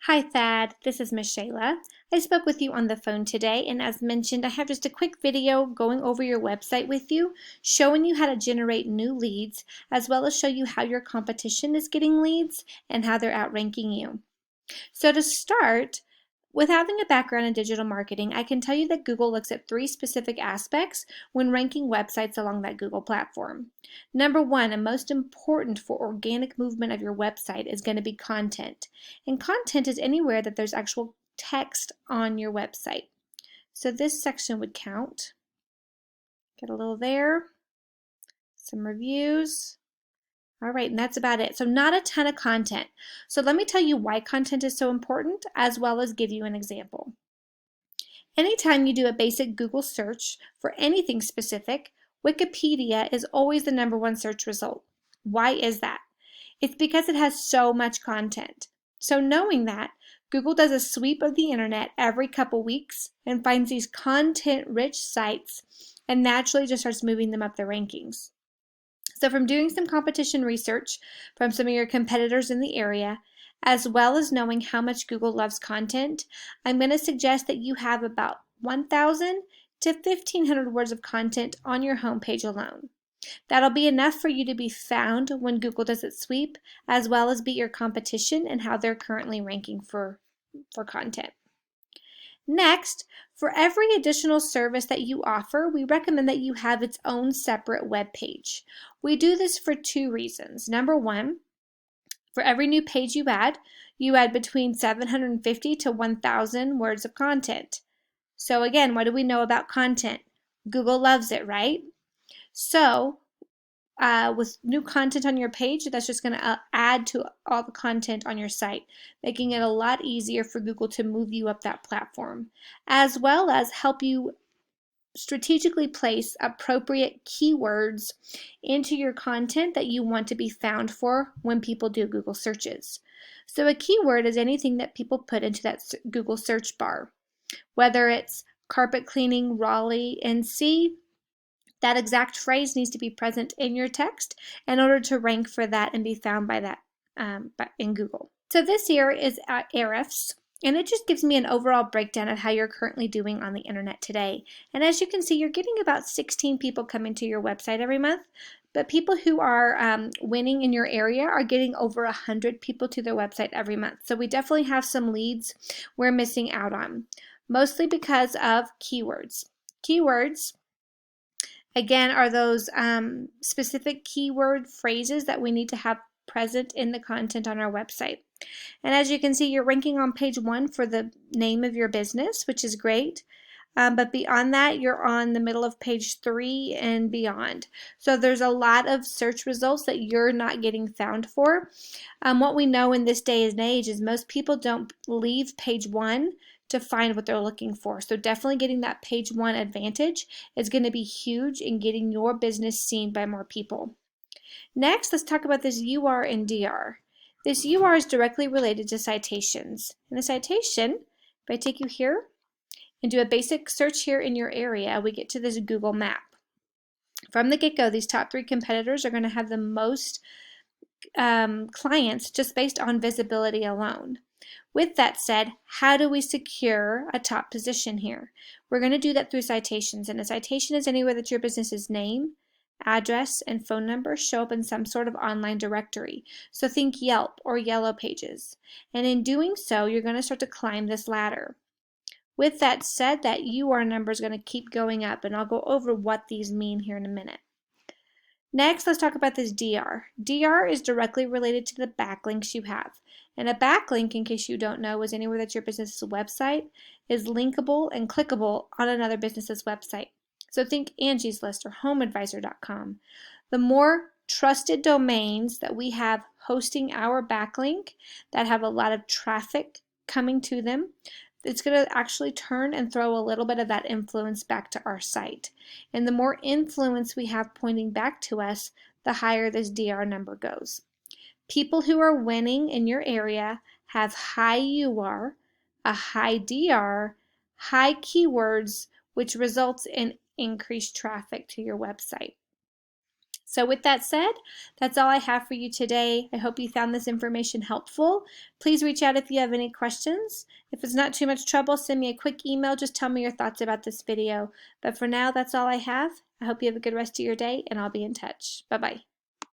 Hi Thad, this is Miss Shayla. I spoke with you on the phone today, and as mentioned, I have just a quick video going over your website with you, showing you how to generate new leads, as well as show you how your competition is getting leads and how they're outranking you. So to start, with having a background in digital marketing, I can tell you that Google looks at three specific aspects when ranking websites along that Google platform. Number one, and most important for organic movement of your website, is going to be content. And content is anywhere that there's actual text on your website. So this section would count. Get a little there, some reviews. All right, and that's about it. So not a ton of content. So let me tell you why content is so important, as well as give you an example. Anytime you do a basic Google search for anything specific, Wikipedia is always the #1 search result. Why is that? It's because it has so much content. So knowing that, Google does a sweep of the internet every couple weeks and finds these content-rich sites and naturally just starts moving them up the rankings. So from doing some competition research from some of your competitors in the area, as well as knowing how much Google loves content, I'm going to suggest that you have about 1,000 to 1,500 words of content on your homepage alone. That'll be enough for you to be found when Google does its sweep, as well as beat your competition and how they're currently ranking for content. Next, for every additional service that you offer, we recommend that you have its own separate web page. We do this for two reasons. Number one, for every new page you add between 750 to 1,000 words of content. So again, what do we know about content? Google loves it, right? So with new content on your page, that's just going to add to all the content on your site, making it a lot easier for Google to move you up that platform, as well as help you strategically place appropriate keywords into your content that you want to be found for when people do Google searches. So a keyword is anything that people put into that Google search bar, whether it's carpet cleaning Raleigh, NC. That exact phrase needs to be present in your text in order to rank for that and be found by that in Google. So this here is Ahrefs, and it just gives me an overall breakdown of how you're currently doing on the internet today. And as you can see, you're getting about 16 people coming to your website every month, but people who are winning in your area are getting over 100 people to their website every month. So we definitely have some leads we're missing out on, mostly because of keywords. Keywords, again, are those specific keyword phrases that we need to have present in the content on our website. And as you can see, you're ranking on page 1 for the name of your business, which is great. But beyond that, you're on the middle of page 3 and beyond. So there's a lot of search results that you're not getting found for. What we know in this day and age is most people don't leave page 1 to find what they're looking for. So definitely getting that page 1 advantage is going to be huge in getting your business seen by more people. Next, let's talk about this UR and DR. This UR is directly related to citations. In a citation, if I take you here and do a basic search here in your area, we get to this Google map. From the get-go, these top 3 competitors are going to have the most clients just based on visibility alone. With that said, how do we secure a top position here? We're going to do that through citations, and a citation is anywhere that your business's name, address, and phone number show up in some sort of online directory. So think Yelp or Yellow Pages. And in doing so, you're going to start to climb this ladder. With that said, that UR number is going to keep going up, and I'll go over what these mean here in a minute. Next, let's talk about this DR. DR is directly related to the backlinks you have. And a backlink, in case you don't know, is anywhere that your business's website is linkable and clickable on another business's website. So think Angie's List or HomeAdvisor.com. The more trusted domains that we have hosting our backlink that have a lot of traffic coming to them, it's going to actually turn and throw a little bit of that influence back to our site. And the more influence we have pointing back to us, the higher this DR number goes. People who are winning in your area have high UR, a high DR, high keywords, which results in increased traffic to your website. So with that said, that's all I have for you today. I hope you found this information helpful. Please reach out if you have any questions. If it's not too much trouble, send me a quick email. Just tell me your thoughts about this video. But for now, that's all I have. I hope you have a good rest of your day, and I'll be in touch. Bye-bye.